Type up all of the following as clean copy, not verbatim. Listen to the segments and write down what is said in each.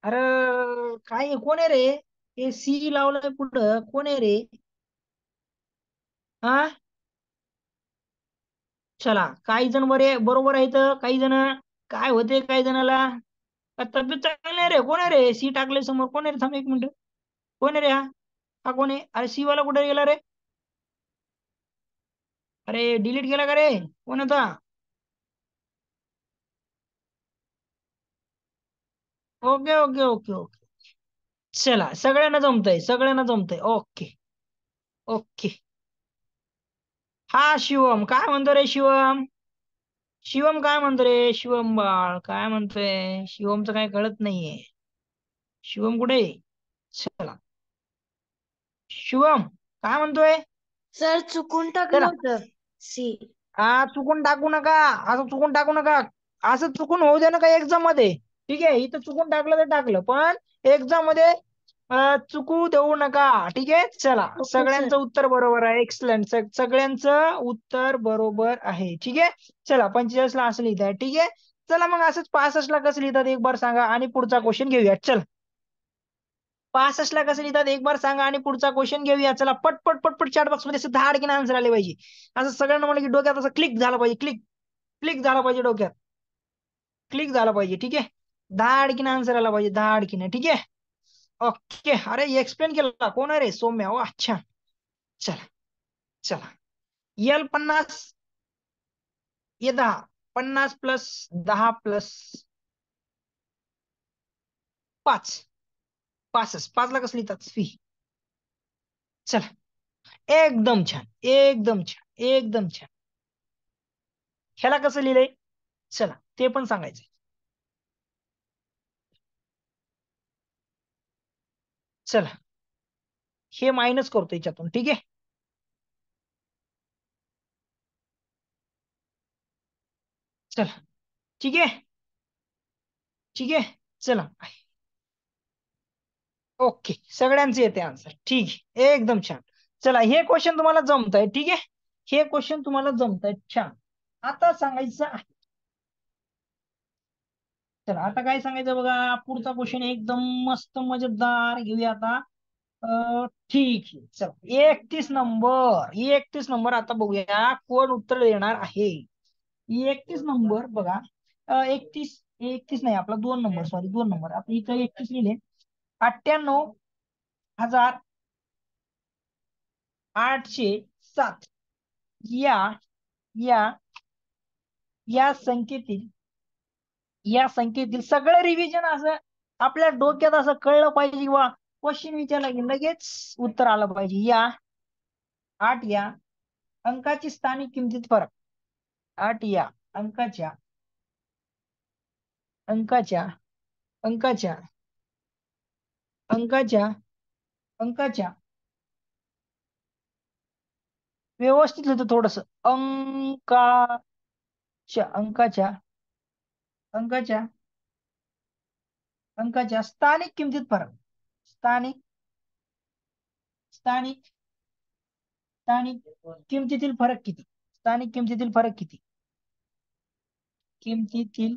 अरे काय कोण आहे रे? हे सी लावलंय पुढं, कोण आहे रे? हा, चला काही जण बरे बरोबर आहेत, काही जण काय होते काही जणाला तब्येत चांगली नाही रे. कोण आहे रे सी टाकले समोर? कोण आहे रे? थांब एक मिनिट. कोण आहे रे हा? हा कोण आहे? अरे सी वाला कुठे गेला रे? अरे डिलीट केला का रे? कोण होता? Okay okay okay okay. चला सगळ्यांना जमतंय, सगळ्यांना जमतंय. Okay okay. हा शिवम काय म्हणतो रे? शिवम, शिवम काय म्हणतो रे? शिवम बाळ काय म्हणतोय? शिवमचं काय कळत नाहीये. शिवम कुठे आहे? चला शिवम काय म्हणतोय? सर चुकून टाकलं चला. होतं सी. हा चुकून टाकू नका, असं चुकून टाकू नका. असं चुकून होऊ दे ना का एक्झाम मध्ये. ठीक आहे, इथं चुकून टाकलं तर टाकलं, पण एक्झाम मध्ये चुकू देऊ नका. ठीक आहे. चला ओके सर. सगळ्यांचं उत्तर बरोबर आहे. एक्सलंट, सगळ्यांचं उत्तर बरोबर आहे. ठीक आहे. चला 45 ला असं लिहित आहे. ठीक आहे. चला मग असंच 65 ला कसं लिहितात एक बार सांगा आणि पुढचा क्वेश्चन घेऊया. चल 65 ला कसं लिहितात एक बार सांगा आणि पुढचा क्वेश्चन घेऊया. चला पटपट पटपट चॅट बॉक्स मध्ये असं धाडकीन आन्सर आले पाहिजे. असं सगळ्यांना म्हणलं की डोक्यात असं क्लिक झालं पाहिजे. क्लिक क्लिक झाला पाहिजे डोक्यात. क्लिक झाला पाहिजे. ठीक आहे. धाडकीन आन्सर आला पाहिजे. धाडकीन. ठीक आहे. ओके. अरे एक्सप्लेन केला कोण आहे रे? सौम्या. ओ अच्छा. चला चला. यल 50, ये 10. 50 प्लस 10 प्लस 5. 5 ला कसं लिहितात? फी. चला एकदम छान, एकदम छान, एकदम छान. ह्याला कसं लिहिलंय? चला ते पण सांगायचंय. चला हे मायनस करतो याच्यातून. ठीक आहे. चला ठीक आहे. ठीक आहे. चला ओके. सगळ्यांचे येते आन्सर. ठीक आहे. एकदम छान. चला हे क्वेश्चन तुम्हाला जमत आहे. ठीक आहे. हे क्वेश्चन तुम्हाला जमत आहे. छान. आता सांगायचं आहे. चला आता काय सांगायचं बघा. पुढचा क्वेश्चन एकदम मस्त मजेदार घेऊया आता. ठीक आहे. चला 31 नंबर, 31 नंबर आता बघूया कोण उत्तर देणार आहे. 31 नंबर बघा. 31, 31 नाही आपला 2 नंबर, सॉरी 2 नंबर. आपण इथं 31 लिहिले. 98,807 या या या संख्येतील, या संख्येतील सगळं रिव्हिजन असं आपल्या डोक्यात असं कळलं पाहिजे किंवा क्वेश्चन विचारला की लगेच उत्तर आलं पाहिजे. या 8 या अंकाची स्थानिक किमतीत फरक. 8 या अंकाच्या अंकाच्या अंकाच्या अंकाच्या अंकाच्या व्यवस्थित होतं थोडस. अंकाच्या अंकाच्या अंकाच्या स्थानिक किमतीत फरक. स्थानिक स्थानिक स्थानिक किमतीतील फरक किती? स्थानिक किमतीतील फरक किती? किमतीतील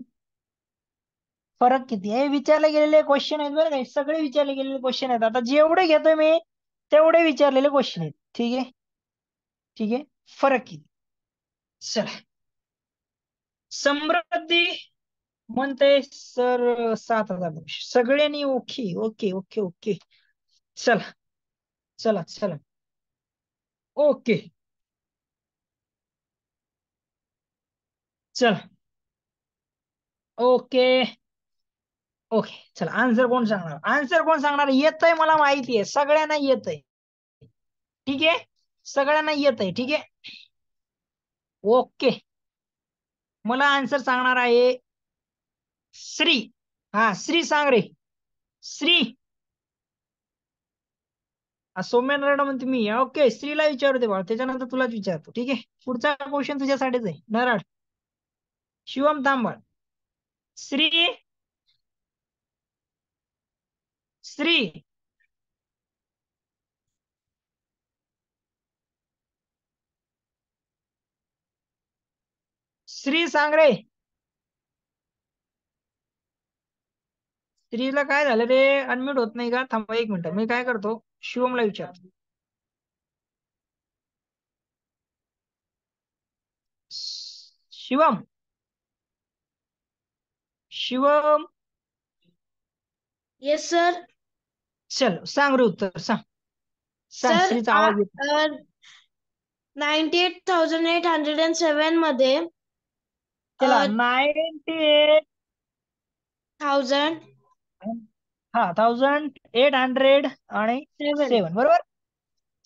फरक किती हे विचारले गेलेले क्वेश्चन आहेत बरं का. हे सगळे विचारले गेलेले क्वेश्चन आहेत. आता जेवढे घेतोय मी तेवढे विचारलेले क्वेश्चन आहेत. ठीक आहे. ठीक आहे. फरक किती? चला समृद्धी म्हणते सर 7,000. सगळ्यांनी ओके ओके ओके ओके. चला चला चला. ओके. चला ओके ओके. चला आन्सर कोण सांगणार? आन्सर कोण सांगणार? येतंय मला माहिती आहे, सगळ्यांना येतंय. ठीक आहे. सगळ्यांना येतंय. ठीक आहे. ओके. मला आन्सर सांगणार आहे श्री. हा श्री सांग रे. श्री. सौम्य नरड म्हणते मी. ओके श्रीला विचारू दे बाळ, त्याच्यानंतर तुलाच विचारतो. ठीक आहे. पुढचा क्वेश्चन तुझ्यासाठीच आहे नराड. शिवम तांबळ. श्री. श्री. श्री सांग रे. श्रीला काय झालं रे, अनम्यूट होत नाही का? थांबा 1 मिनिट, मी काय करतो, शिवमला विचारतो. Shivam, Shivam, yes sir. चल सांग रे उत्तर, सांग सांग, सर श्रीचा आवाज येतो. 98,807 मध्ये चला 98, 1000 हा 1807 बरोबर.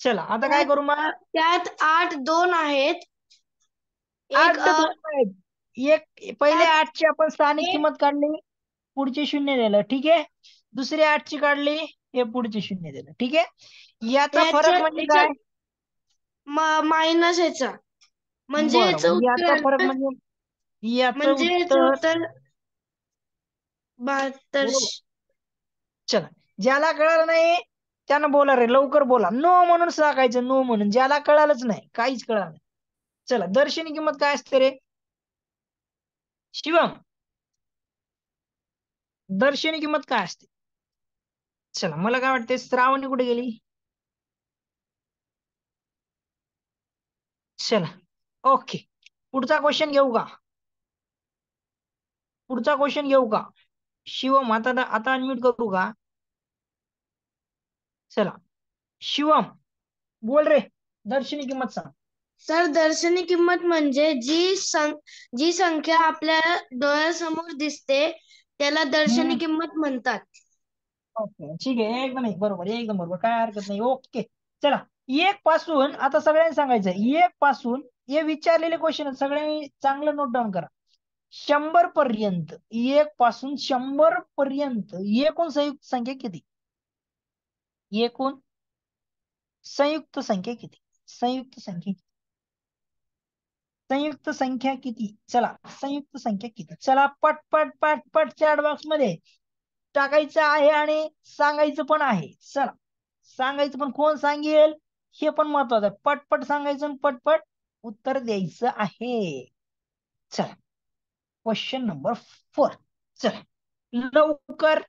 चला आता काय करू मग? त्यात 8 2 आहेत. 8 एक 2 आहेत. एक पहिले त्यात 8ची आपण स्थानिक एक किंमत काढली, पुढचे 0 दिलं, ठीक आहे. दुसरी 8ची काढली, हे पुढचे 0 दिलं, ठीक आहे. याचा फरक म्हणजे काय? मायनस ह्याचा, म्हणजे याचं बरोबर, उत्तर याचा फरक आलं. म्हणजे याचं म्हणजे याचं उत्तर उत्तर 72. बरोबर. चला, ज्याला कळलं नाही त्यानं बोला रे, लवकर बोला. नो म्हणून सांगायचं, नो म्हणून. ज्याला कळालंच नाही, काहीच कळलं नाही. चला, दर्शनी किंमत काय असते रे शिवम? दर्शनी किंमत काय असते? चला, मला काय वाटते, श्रावणी कुठे गेली? चला, ओके, पुढचा क्वेश्चन घेऊ का? पुढचा क्वेश्चन घेऊ का? शिवम, आता अनम्यूट करू का? चला, शिवम बोल रे, दर्शनी किंमत सांग. सर दर्शनी किंमत म्हणजे जी संख्या आपल्या डोळ्यासमोर दिसते त्याला दर्शनी किंमत म्हणतात. ओके, ठीक आहे, बरोबर, एकदम बरोबर, काय हरकत नाही. ओके, चला, 1 पासून आता सगळ्यांनी सांगायचं, 1 पासून, हे विचारलेले क्वेश्चन सगळ्यांनी चांगलं नोट डाऊन करा. 100 पर्यंत, 1 पासून 100 पर्यंत एकूण संयुक्त संख्या किती? एकूण संयुक्त संख्या किती? संयुक्त संख्या, संयुक्त संख्या किती? चला, संयुक्त संख्या किती? चला, पट पट पट पट चॅट बॉक्स मध्ये टाकायचं आहे आणि सांगायचं पण आहे. चला, सांगायचं पण, कोण सांगेल हे पण महत्वाचं आहे. पटपट सांगायचं आणि पटपट उत्तर द्यायचं आहे. चला, क्वेश्चन नंबर 4. चला, लवकर,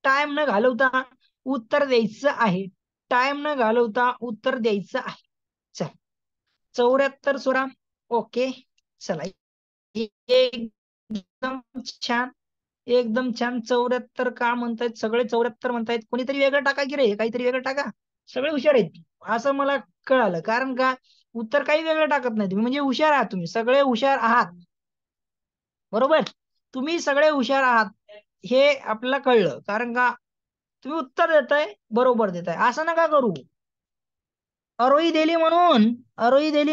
टाइम न घालवता उत्तर द्यायचं आहे. टाइम न घालवता उत्तर द्यायचं आहे. चला, 74 सोरा. ओके, चला, एकदम छान, एकदम छान. 74 का म्हणतायत सगळे? 74 म्हणतायत. कोणीतरी वेगळं टाका की रे, काहीतरी वेगळं टाका. सगळे हुशार आहेत असं मला कळालं, कारण का उत्तर काही वेगळं टाकत नाही तुम्ही, म्हणजे हुशार आहात तुम्ही, सगळे हुशार आहात. बरोबर, तुम्ही सगळे हुशार आहात हे आपल्याला कळलं, कारण का तुम्ही उत्तर देताय, बरोबर देताय. असं नका करू. अरोही दिली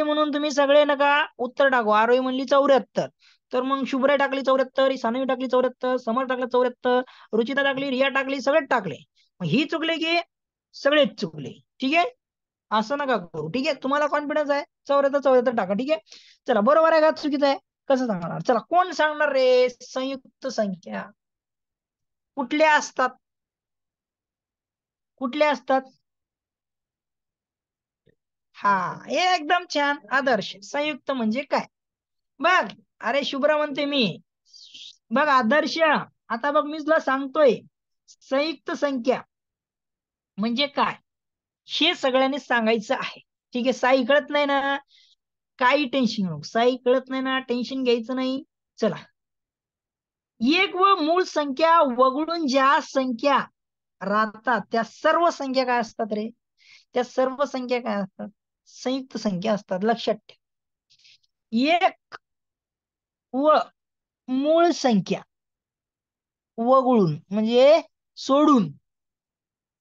म्हणून तुम्ही सगळे नका उत्तर टाकू. अरोही म्हणली 74, तर मग शुभ्रा टाकली 74, सानवी टाकली 74, समर टाकलं 74, रुचिता टाकली, रिया टाकली, सगळेच टाकले. मग ही चुकले की सगळेच चुकले, ठीक आहे. असं नका करू, ठीक आहे. तुम्हाला कॉन्फिडन्स आहे, 74 74 टाका, ठीक आहे. चला, बरोबर आहे का चुकीचं आहे, कसं सांगणार? चला, कोण सांगणार रे? संयुक्त संख्या कुठल्या असतात? कुठल्या असतात? हा, एकदम छान, आदर्श. संयुक्त म्हणजे काय? बघ, अरे शुभ्रा म्हणते मी, बघ आदर्श, आता बघ मी तुला सांगतोय, संयुक्त संख्या म्हणजे काय हे सगळ्यांनी सांगायचं आहे, ठीक आहे. साई कळत नाही ना, काही टेन्शन नको. साई कळत नाही ना, टेन्शन घ्यायचं नाही. चला, एक व मूळ संख्या वगळून ज्या संख्या राहतात त्या सर्व संख्या काय असतात रे? त्या सर्व संख्या काय असतात? संयुक्त संख्या असतात, लक्षात ठेव. एक व मूळ संख्या वगळून म्हणजे सोडून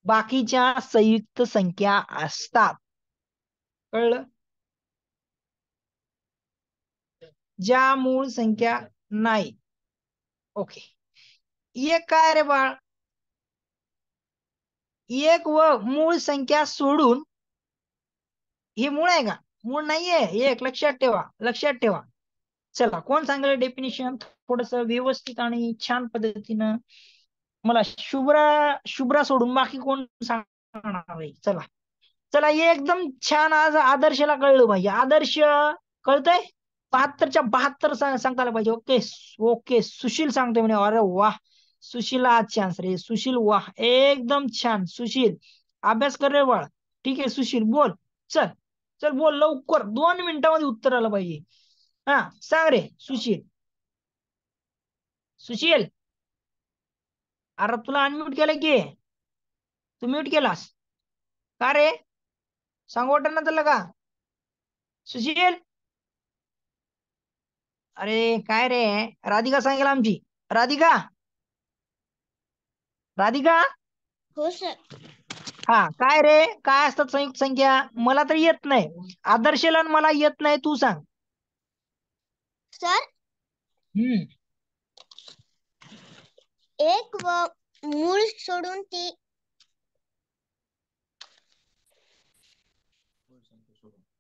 बाकीच्या संयुक्त संख्या असतात, कळलं? ज्या मूळ संख्या नाही. ओके, एक काय रे बाळ? एक व मूळ संख्या सोडून, हे मूळ आहे का? मूळ नाहीये एक, लक्षात ठेवा, लक्षात ठेवा. चला, कोण सांगेल डेफिनेशन थोडस व्यवस्थित आणि छान पद्धतीनं? मला शुभ्रा शुभ्रा सोडून बाकी कोण सांगणार आहे? चला चला, एकदम छान. आज आदर्शला कळलं पाहिजे. आदर्श कळतंय? 72च्या 72 सांगता आलं पाहिजे. ओके ओके, सुशील सांगतोय म्हणे, अरे वा, सुशील हा चान्स रे. सुशील वाह एकदम छान. सुशील अभ्यास कर रे बाळ. ठीक आहे सुशील बोल. चल चल बोल लवकर, 2 मिनिटामध्ये उत्तर आलं पाहिजे. हा सांग रे सुशील. सुशील अरे तुला अनम्यूट केलं की, तू म्यूट केलास का रे? सांग वाटत ना तुला का सुशील? अरे काय रे, राधिका सांगेल आमची. राधिका, राधिका. हो सर. हा काय रे, काय असतात संयुक्त संख्या? मला तर येत नाही. आदर्शला आणि मला येत नाही, तू सांग. सर हम्म. एक व मूळ सोडून ती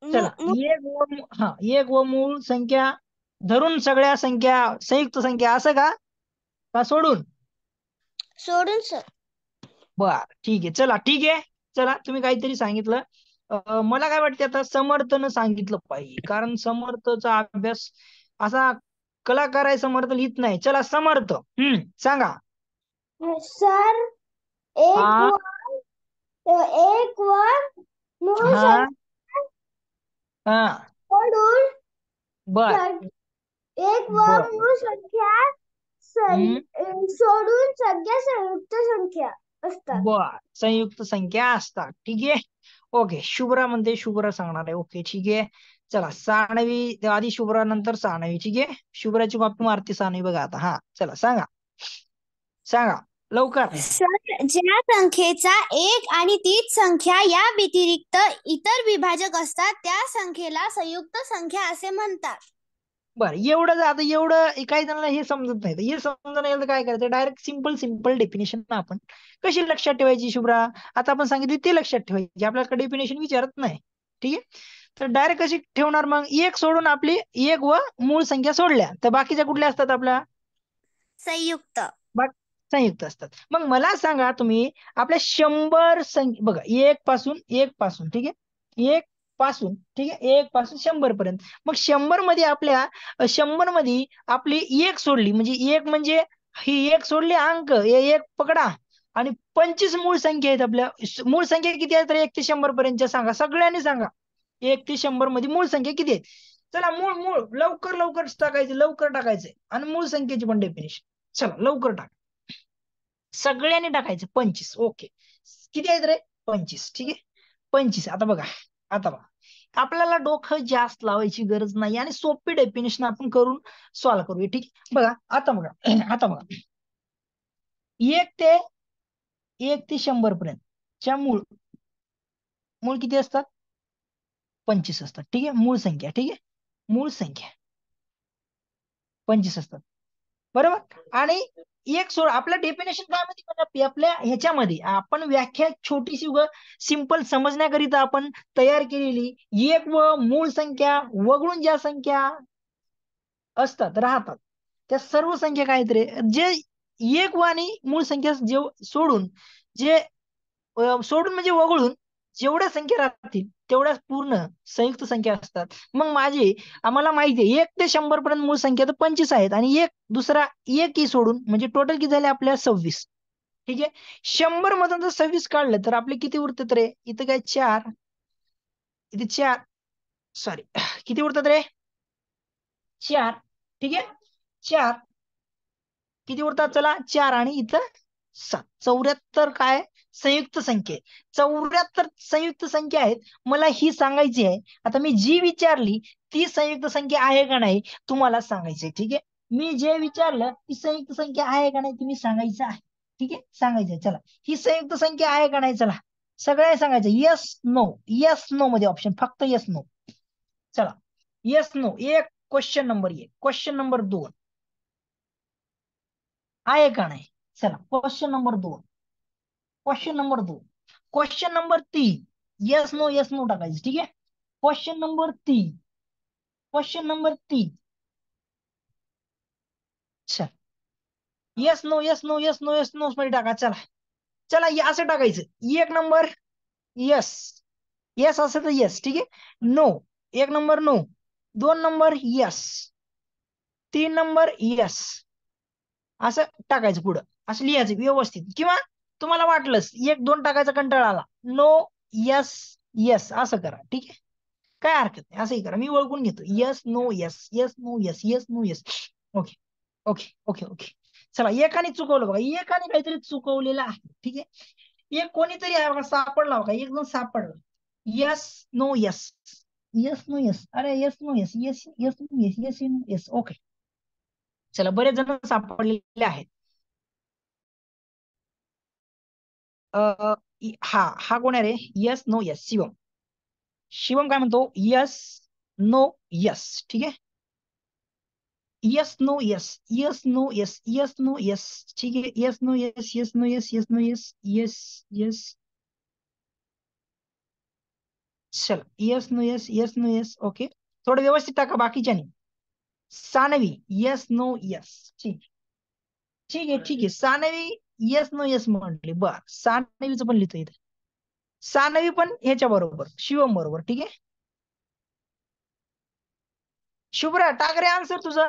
चला एक व मूळ संख्या धरून सगळ्या संख्या संयुक्त संख्या असं का? का सोडून? सोडून सर. बर ठीक आहे. चला ठीक आहे. चला तुम्ही काहीतरी सांगितलं. मला काय वाटतं आता समर्थनं सांगितलं पाहिजे, कारण समर्थचा अभ्यास असा कलाकार आहे, समर्थ लिहित नाही. चला समर्थ सांगा. सर एक हा व एक व मूळ हा संख्या हा सोडून बर एक व बर मूळ संख्या हम्म सोडून सगळ्या संयुक्त संख्या असतात. बर संयुक्त संख्या असतात. ठीक आहे. ओके शुभ्रा म्हणते, शुभ्रा सांगणार आहे. ओके ठीक आहे. चला सानवी आधी शुभ्रा नंतर सानवी. ठीक आहे. शुभ्राची कॉपी मारते सानवी बघा आता. हा चला सांगा, सांगा लवकर. सर ज्या संख्येचा एक आणि तीच संख्या या व्यतिरिक्त इतर विभाजक असतात त्या संख्येला संयुक्त संख्या असे म्हणतात. बरं एवढं आता एवढं काही जणांना हे समजत नाही. हे समजत नाही तर काय करायचं, डायरेक्ट सिंपल सिंपल डेफिनेशन आपण कशी लक्षात ठेवायची शुभ्रा? आता आपण सांगितली ते लक्षात ठेवायची, आपल्याकडे डेफिनेशन विचारत नाही. ठीक आहे. तर डायरेक्ट कशी ठेवणार मग? एक सोडून आपली एक व मूळ संख्या सोडल्या तर बाकीच्या कुठल्या असतात आपल्या? संयुक्त. संयुक्त असतात. मग मला सांगा तुम्ही, आपल्या 100 संख्या बघा, एक पासून ठीक आहे, एक पासून ठीक आहे, 1 पासून 100 पर्यंत. मग 100 मध्ये आपल्या 100 मध्ये आपली एक सोडली म्हणजे एक म्हणजे ही एक सोडली अंक हे एक पकडा, आणि 25 मूळ संख्या आहेत आपल्या. मूळ संख्या किती आहेत? तर 1 ते 100 पर्यंतच्या सांगा, सगळ्यांनी सांगा. 1 ते 100 मध्ये मूळ संख्या किती आहेत? चला मूळ मूळ लवकर लवकर टाकायचं, लवकर टाकायचंय. आणि मूळ संख्येची पण डेफिनेशन चला लवकर टाका. सगळ्यांनी टाकायचं 25. ओके किती आहेत रे? 25. ठीक आहे 25. आता बघा, आता बघा, आपल्याला डोकं जास्त लावायची गरज नाही आणि सोपी डेफिनेशन आपण करून सॉल्व्ह करूया. ठीक आहे. बघा आता बघा आता बघा, 1 ते 100 पर्यंतच्या मूळ मूळ किती असतात? 25 असतात. ठीक आहे. मूळ संख्या ठीक आहे, मूळ संख्या 25 असतात बरोबर. आणि एक सोड आपलं डेफिनेशन काय माहिती आपल्या ह्याच्यामध्ये आपण व्याख्या छोटीशी व सिंपल समजण्याकरिता आपण तयार केलेली. एक व मूळ संख्या वगळून ज्या संख्या असतात राहतात त्या सर्व संख्या काय आहेत रे? जे एक व आणि मूळ संख्या जे सोडून जे सोडून म्हणजे वगळून जेवढ्या संख्या राहतील तेवढ्या पूर्ण संयुक्त संख्या असतात. मग आम्हाला माहिती आहे 1 ते 100 पर्यंत मूळ संख्या तर 25 आहेत, आणि एक दुसरा एक ही सोडून म्हणजे टोटल किती झाले आपल्या 26. ठीक आहे. 100 मधून जर 26 काढलं तर आपले किती उरतात रे? इथं काय 4, इथे 4, सॉरी किती उरतात रे? 4. ठीक आहे 4 किती उरतात? चला 4 आणि इथं 7, 74 काय संयुक्त संख्या आहे. 74 संयुक्त संख्या आहेत. मला ही सांगायची आहे. आता मी जी विचारली ती संयुक्त संख्या आहे का नाही तुम्हाला सांगायचंय. ठीक आहे. मी जे विचारलं ती संयुक्त संख्या आहे का नाही तुम्ही सांगायचं आहे. ठीक आहे सांगायचंय. चला ही संयुक्त संख्या आहे का नाही, चला सगळ्या सांगायचं येस नो. येस नो मध्ये ऑप्शन फक्त येस नो. चला येस नो. एक क्वेश्चन नंबर 1. क्वेश्चन नंबर 2 आहे का नाही? चला question number 2. Question number 2. Question number 3 yes no टाकायचं. ठीक आहे. Question number 3. Question number 3. चल yes no yes no yes no yes no मध्ये टाका. चला चला असं टाकायचं. 1 नंबर येस, येस असेल तर येस. ठीक आहे. No 1 number no, 2 number yes, 3 number yes, असं टाकायचं पुढं, असं लिहायचं व्यवस्थित. किंवा तुम्हाला वाटलंच 1 2 टाकायचा कंटाळा आला, नो यस यस असं करा, ठीक आहे. काय हरकत नाही, असंही करा, मी ओळखून घेतो. Yes no yes, yes no yes, yes no yes. Okay okay okay okay. चला, एकाने चुकवलं बघा, एकाने काहीतरी चुकवलेलं आहे, ठीक आहे. एक कोणीतरी आहे बघा, सापडला बघा, एक जण सापडला. Yes no yes, yes no yes, अरे yes no yes, yes yes no yes, yes no yes. Okay. चला, बरेच जण सापडलेले आहेत. हा हा कोण आहे रे? Yes no yes, Shivam. Shivam काय म्हणतो? यस नो यस, ठीक आहे. Yes no yes, yes no yes, yes no yes, ठीक आहे. Yes no yes, yes no yes, yes no yes, yes yes. चला, yes no yes, yes no yes. Okay. थोडं व्यवस्थित टाका बाकीच्यानी. सानवी यस नो यस, ठीक. ठीक आहे ठीक आहे. सानवी यस नो यस म्हटली, बर. सानवीचं पण लिहितो इथे. सानवी पण ह्याच्या बरोबर, शिवम बरोबर, ठीक आहे. शुभ्रा, टाक रे आन्सर तुझा.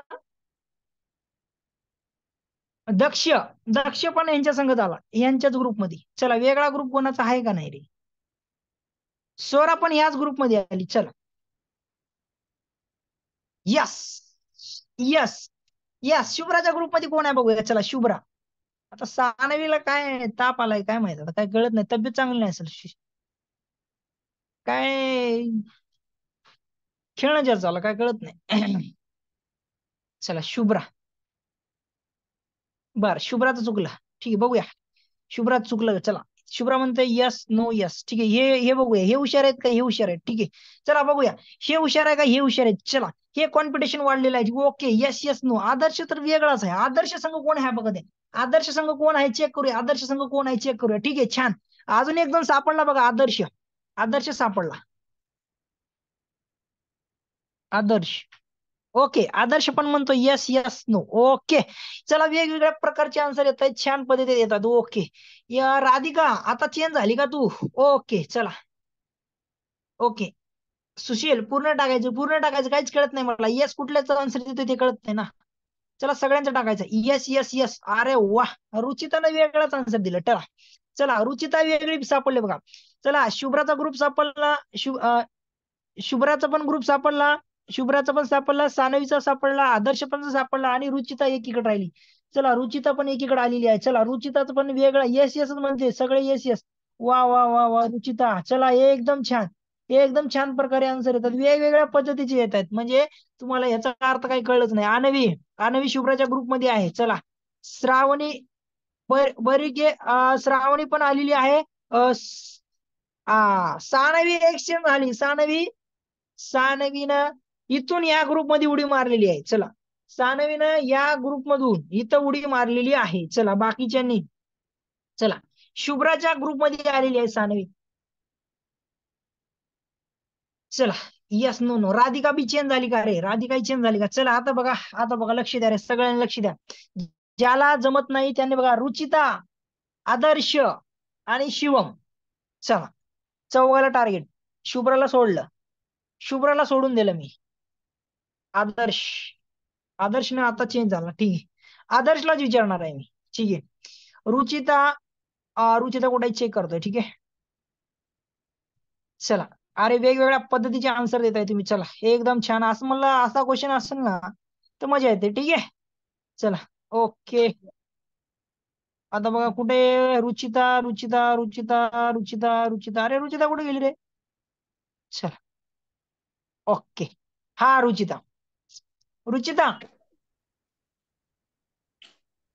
दक्ष, दक्ष पण यांच्या संगत आला, यांच्याच ग्रुपमध्ये. चला, वेगळा ग्रुप कोणाचा आहे का नाही रे? स्वरा पण याच ग्रुपमध्ये आली. चला, यस यस यस. शुभ्राच्या ग्रुपमध्ये कोण आहे बघूया. चला, शुभ्रा. आता सानवीला काय ताप आलाय काय माहित, आता काय कळत नाही, तब्येत चांगली नाही असेल, काय खेळणं जास्त झालं, काय कळत नाही. चला, शुभ्रा. बर, शुभ्राचं चुकलं, ठीक आहे, बघूया. शुभ्रात चुकलं. चला, शुभ्रा म्हणते यस नो यस, ठीक आहे. हे बघूया, हे हुशार आहेत का? हे हुशार आहेत, ठीक आहे. चला बघूया, हे हुशार आहे का? हे हुशार आहेत. चला, हे कॉम्पिटिशन वाढलेलं आहे. Okay, yes yes no. Adarsh तर वेगळाच आहे. आदर्श संघ कोण आहे बघा ते. आदर्श संघ कोण आहे चेक करूया. आदर्श संघ कोण आहे चेक करूया, ठीक आहे. छान. अजून एक जण सापडला बघा, आदर्श. आदर्श सापडला. आदर्श. ओके, आदर्श पण म्हणतो येस येस नो. ओके. चला, वेगवेगळ्या प्रकारचे आन्सर येत आहेत, छान पद्धतीने येतात. ओके. या राधिका, आता चेंज झाली का तू? ओके, चला. ओके. सुशील, पूर्ण टाकायचं, पूर्ण टाकायचं, काहीच कळत नाही मला. येस कुठल्याच आन्सर देतो ते कळत नाही ना. चला, सगळ्यांचं टाकायचं. Yes yes yes. अरे वा, रुचितानं वेगळाच आन्सर दिला. चला. चला, रुचिता वेगळी सापडले बघा. चला, शुभ्राचा ग्रुप सापडला. शुभ्राचा पण ग्रुप सापडला. शुभ्राचा पण सापडला, सानवीचा सापडला, आदर्श पण सापडला, आणि रुचिता एकीकडे राहिली. चला, रुचिता पण एकीकडे आलेली आहे. चला, रुचिताचं पण वेगळं येस येस म्हणजे सगळे येस येस. वा वा वा वा, रुचिता. चला, एकदम छान. एकदम छान प्रकारे आन्सर येतात, वेगवेगळ्या पद्धतीचे येत आहेत, म्हणजे तुम्हाला याचा अर्थ काही कळलंच नाही. आनवी, आनवी शुभ्राच्या ग्रुपमध्ये आहे. चला, श्रावणी, बरिके, श्रावणी पण आलेली आहे. सानवी एक्सचेंज झाली. सानवी, सानवीनं इथून या ग्रुपमध्ये उडी मारलेली आहे. चला, सानवीनं या ग्रुपमधून इथं उडी मारलेली आहे. चला, बाकीच्यांनी. चला, शुभ्राच्या ग्रुपमध्ये आलेली आहे सानवी. चला, yes no no. Radhika B change झाली का रे? राधिका चेंज झाली का? चला, आता बघा, आता बघा, लक्ष द्या रे, सगळ्यांनी लक्ष द्या. ज्याला जमत नाही त्यांनी बघा, रुचिता, आदर्श आणि शिवम. चला, चौघाला टार्गेट. शुभ्राला सोडलं, शुभ्राला सोडून दिलं मी. आदर्श, आदर्शने आता चेंज झाला, ठीक आहे. आदर्शलाच विचारणार आहे मी, ठीक आहे. रुचिता, रुचिता कुठे चेक करतोय, ठीक आहे. चला, अरे वेगवेगळ्या पद्धतीचे आन्सर देताय तुम्ही. चला, एकदम छान. असं मला असा क्वेश्चन असेल ना तर मजा येते, ठीक आहे. चला, ओके. आता बघा, कुठे रुचिता, रुचिता, रुचिता, रुचिता, रुचिता, अरे रुचिता कुठे गेली रे? चला, ओके. हा, रुचिता. रुचिता,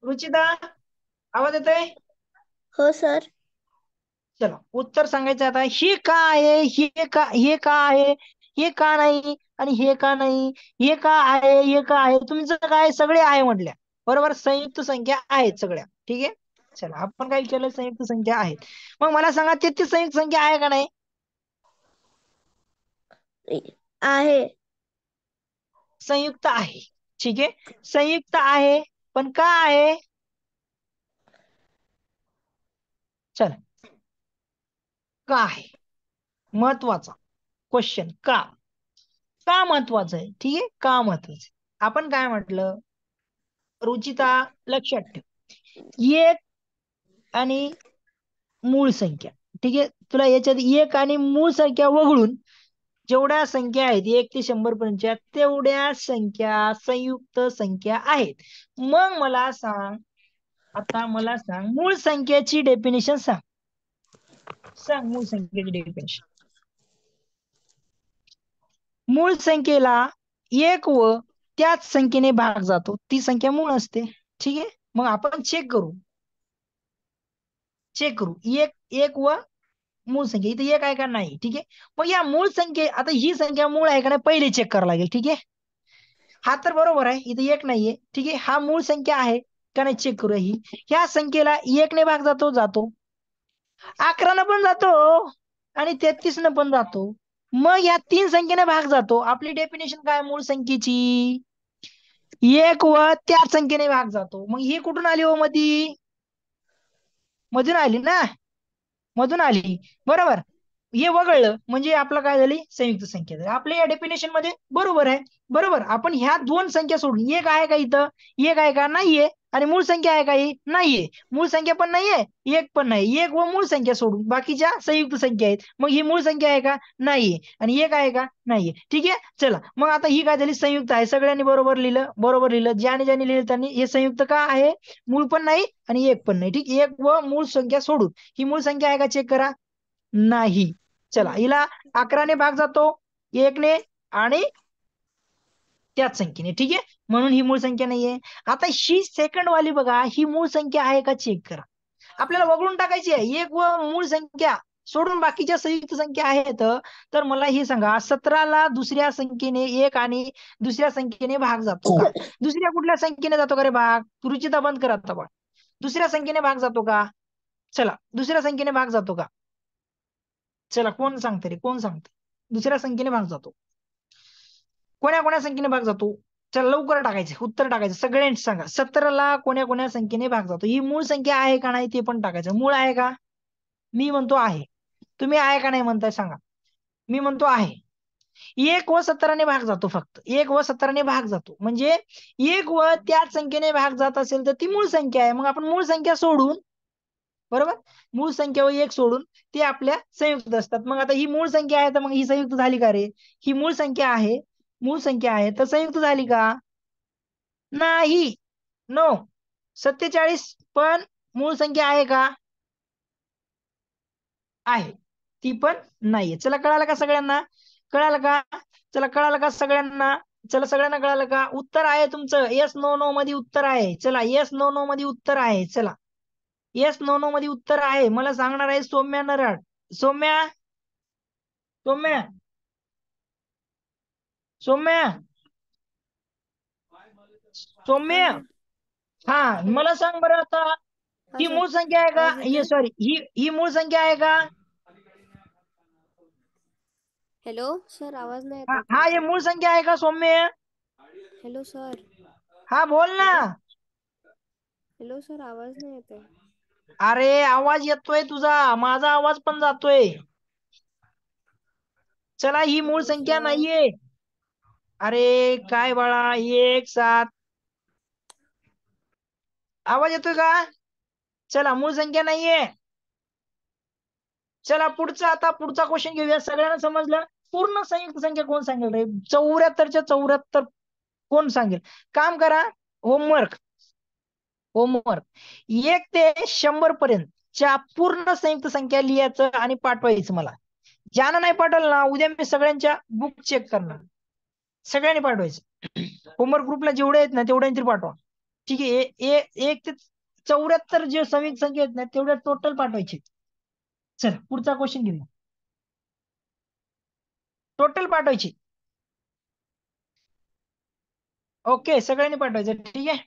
रुचिता, आवाज येतोय? हो सर. चला, उत्तर सांगायचं आता. हे का आहे, हे का आहे, हे का नाही, आणि हे का नाही, हे का आहे, हे का आहे. तुमचं काय, सगळे आहे म्हटल्या बरोबर. संयुक्त संख्या आहेत सगळ्या, ठीक आहे. चला, आपण काय केलं, संयुक्त संख्या आहेत. मग मला सांगा, 33 संयुक्त संख्या आहे का नाही? आहे. संयुक्त आहे, ठीक आहे. संयुक्त आहे, पण का आहे? चला, का आहे महत्वाचा क्वेश्चन. का, का महत्वाचं आहे, ठीक आहे. का महत्वाचं, आपण काय म्हटलं, रुचिता लक्षात ठेव, एक आणि मूळ संख्या, ठीक आहे, तुला याच्यात एक आणि मूळ संख्या वगळून जेवढ्या संख्या आहेत 1 ते 100 पर्यंतच्या तेवढ्या संख्या संयुक्त संख्या आहेत. मग मला सांग, आता मला सांग मूळ संख्येची डेफिनेशन सांग. सांग मूळ संख्येची डेफिनेशन. मूळ संख्येला एक व त्याच संख्येने भाग जातो ती संख्या मूळ असते. ठीक आहे, मग आपण चेक करू. एक एक व मूळ संख्या, इथे एक आहे का नाही, ठीक आहे. मग या मूळ संख्ये, आता ही संख्या मूळ आहे का नाही पहिले चेक करावं लागेल. ठीक आहे, हा तर बरोबर आहे, इथे एक नाहीये. ठीक आहे, हा मूळ संख्या आहे का नाही चेक करूया. ह्या संख्येला एक ने भाग जातो, 11 पण जातो आणि 33 पण जातो. मग या 3 संख्येने भाग जातो. आपली डेफिनेशन काय मूळ संख्येची? एक व त्या संख्येने भाग जातो. मग ही कुठून आली हो मधी? मधून आली ना, मधून आली, बरोबर. हे वगळलं म्हणजे आपलं काय झाली संयुक्त संख्या झाली. आपल्या या डेफिनेशन मध्ये बरोबर आहे. बरोबर, आपण ह्या दोन संख्या सोडून, एक आहे का इथं, एक आहे का नाहीये, आणि मूळ संख्या आहे का ही नाहीये, मूळ संख्या पण नाहीये, एक पण नाही, एक व मूळ संख्या सोडून बाकीच्या संयुक्त संख्या आहेत. मग ही मूळ संख्या आहे का नाहीये, आणि एक आहे का नाहीये. ठीक आहे, चला मग आता ही काय झाली संयुक्त आहे. सगळ्यांनी बरोबर लिहिलं, बरोबर लिहिलं, ज्याने ज्याने लिहिलं त्यांनी. हे संयुक्त का आहे? मूळ पण नाही आणि एक पण नाही. ठीक, एक व मूळ संख्या सोडून ही मूळ संख्या आहे का चेक करा. नाही. चला, हिला 11 ने भाग जातो, 1 ने आणि त्याच संख्येने. ठीक आहे, म्हणून ही मूळ संख्या नाहीये. आता ही सेकंड वाली बघा, ही मूळ संख्या आहे का चेक करा. आपल्याला वगळून टाकायची आहे, एक व मूळ संख्या सोडून बाकीच्या संयुक्त संख्या आहेत. तर मला हे सांगा, 17ला दुसऱ्या संख्येने एक आणि दुसऱ्या संख्येने भाग जातो का? दुसऱ्या कुठल्या संख्येने जातो का रे भाग? रुचिता बंद करा आता. दुसऱ्या संख्येने भाग जातो का? चला, दुसऱ्या संख्येने भाग जातो का? चला, कोण सांगते रे, कोण सांगते? दुसऱ्या संख्येने भाग जातो. कोण्या कोण्या संख्येने भाग जातो? चला लवकर टाकायचे, उत्तर टाकायचं, सगळ्यांनी सांगा. 17ला कोण्या कोण्या संख्येने भाग जातो? ही मूळ संख्या आहे का नाही ते पण टाकायचं. मूळ आहे का? मी म्हणतो आहे. तुम्ही आहे का नाही म्हणताय सांगा. मी म्हणतो आहे. 1 व 17ने भाग जातो, फक्त 1 व 17ने भाग जातो. म्हणजे 1 व त्याच संख्येने भाग जात असेल तर ती मूळ संख्या आहे. मग आपण मूळ संख्या सोडून, बरोबर, मूळ संख्या व एक सोडून ते आपल्या संयुक्त असतात. मग आता ही मूळ संख्या आहे तर मग ही संयुक्त झाली का रे? ही मूळ संख्या आहे, मूळ संख्या आहे तर संयुक्त झाली का? नाही. नो. 47 पण मूळ संख्या आहे का? आहे. ती पण नाहीये. चला, कळालं का सगळ्यांना? कळालं का? चला, कळालं का सगळ्यांना? चला, सगळ्यांना कळालं का? उत्तर आहे तुमचं येस नो नो मध्ये उत्तर आहे. चला, येस नो नो मध्ये उत्तर आहे. चला, येस नो नो मध्ये उत्तर आहे. मला सांगणार आहे सौम्या नराड. सौम्या, सौम्या, सौम्या, सौम्या. हा हा, हॅलो मला सांग बरं आता, हा ही सर मूळ संख्या आहे का? आवाज ही येतोय सॉरी, ही मूळ संख्या आहे का? हॅलो सर आवाज नाही येत हा आहे हा, हे तुमचा मूळ संख्या आहे का सौम्य? हॅलो सर हा, बोल ना. हॅलो सर आवाज नाही येत आहे अरे, आवाज येतोय तुझा, माझा आवाज पण जातोय. चला, ही मूळ हॅलो संख्या सर नाहीये. अरे काय बाळा, 1 7, आवाज येतोय का? चला, मूळ संख्या नाहीये. चला पुढचा, आता पुढचा क्वेश्चन घेऊया. सगळ्यांना समजलं? पूर्ण संयुक्त संख्या कोण सांगेल रे? 74च्या 74 कोण सांगेल? काम करा, होमवर्क, होमवर्क. 1 ते 100 पर्यंतच्या पूर्ण संयुक्त संख्या लिहायचं आणि पाठवायचं मला. ज्यानं नाही पाठवलं ना, उद्या मी सगळ्यांच्या बुक चेक करणार. सगळ्यांनी पाठवायचं. होमवर्क ग्रुपला जेवढे आहेत ना तेवढ्यांनी तरी पाठवा. ठीक आहे, 1 ते 74 जे संयुक्त संख्या आहेत ना तेवढ्या टोटल पाठवायचे. चल, पुढचा क्वेश्चन घेऊया. टोटल पाठवायची. ओके, सगळ्यांनी पाठवायचं. ठीक आहे,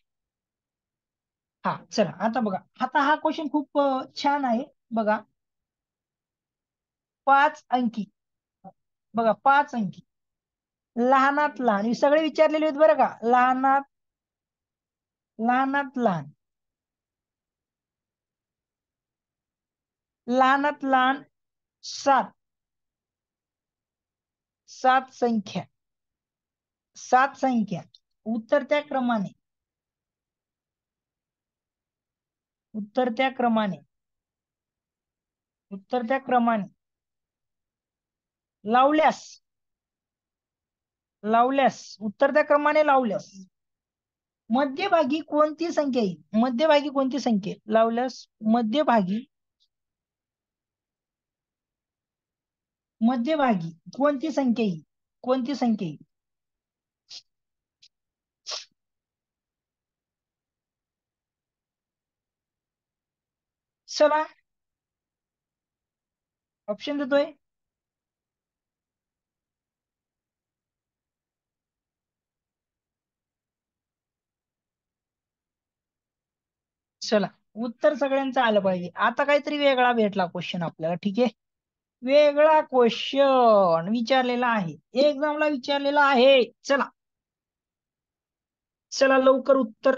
हा चला. आता बघा, आता हा क्वेश्चन खूप छान आहे. बघा, 5 अंकी. बघा, 5 अंकी, लहानात लहान, हे सगळे विचारलेले आहेत बरं का. लहानात लहानात लहान, लहानात लहान 7 संख्या, 7 संख्या, उत्तर त्या क्रमाने उतरत्या क्रमाने लावल्यास उतरत्या क्रमाने लावल्यास मध्यभागी कोणती संख्या येईल? मध्यभागी कोणती संख्या लावल्यास मध्यभागी कोणती संख्या येईल? कोणती संख्या येईल? चला ऑप्शन देतोय. चला उत्तर सगळ्यांचं आलं पाहिजे. आता काहीतरी वेगळा भेटला क्वेश्चन आपल्याला. ठीक आहे, वेगळा क्वेश्चन विचारलेला आहे, एक्झामला विचारलेला आहे. चला लवकर उत्तर